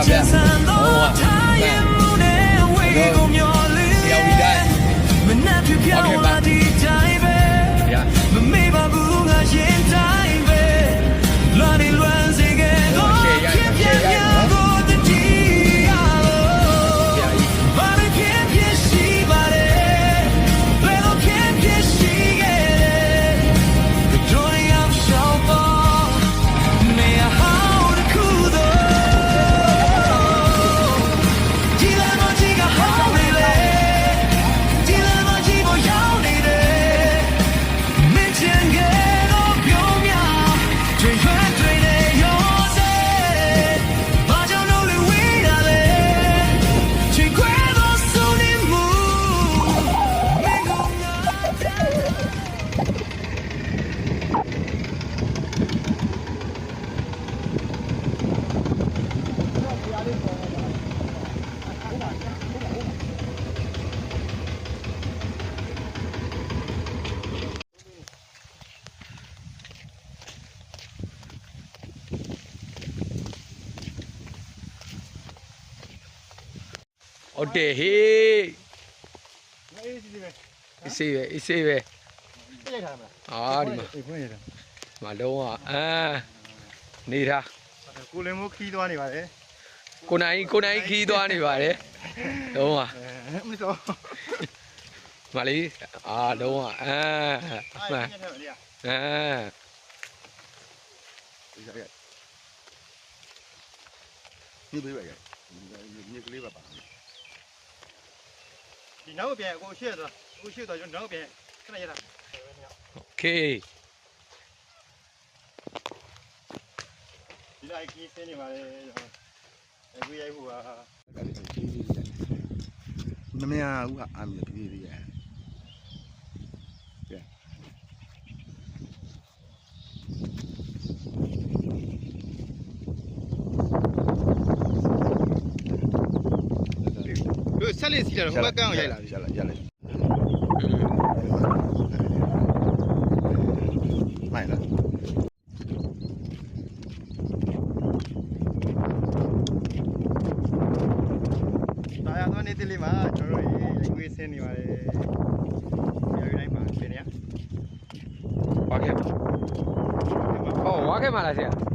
ဗျဟုတ်ပါဗျတရားဝီတိုင်းမနှက်ပြပြောင်းလာဒီတိုင်းပဲမမေ့ပါဘူးငါရင်တိုင်းပဲလွန်နေလွန်စေခဲ့တော့ဖြစ်ပြပြကိုတတိယလို့ဘာလို့ဖြစ်ရှိပါတယ်ဘယ်လိုဖြစ်ရှိခဲ့လဲတို့ရအောင်ရှောင်းပေါ်မေးဟောင်းတစ်ခုတော့ဒီလမ်းမကြီးကဟောင်းနေလေဒီလမ်းမကြီးကိုရောက်နေတယ်မင်းချင်ခဲ့တော့ပြောမြတွေရွှဲတွေနေရောစေဘာကြောင့်လို့ဝေးရလဲချိန်ခွဲတော့ဆုံးနေမှုမင်းကငါဟုတ်တယ်ဟေးအေးစေးပဲအာဒီမှာလုံးဝနေတာ ကိုလင်မိုးခီးသွားနေပါလေ ကိုနိုင်ခီးသွားနေပါတယ်လုံးဝ မတော် မလေးလုံးဝမှန်ဒီပေးပါရမြေကလေးပါပါဒီနောက်ပြန်ကိုရှေ့တော့ကျွန်တော်နောက်ပြန်ခဏရတာ โอเค ဒီလိုက်ကြီးစင်းနေပါလေအခုရိုက်ဖို့ကမမရဘူးဟာအမြင်ပြေးပြေးရတို့ဆက်လက်စီလာတော့ဟိုဘက်ကန်းကိုရိုက်လာပြီရလိုက်မိုက်လားတာယာတော့နေတိလေးမှာကျွန်တော်တို့ရိုက်ခွေးဆင်းနေပါတယ်ရိုက်တိုင်းမှာဆင်းနေရ ဝါခဲ့မှာလားဆရာ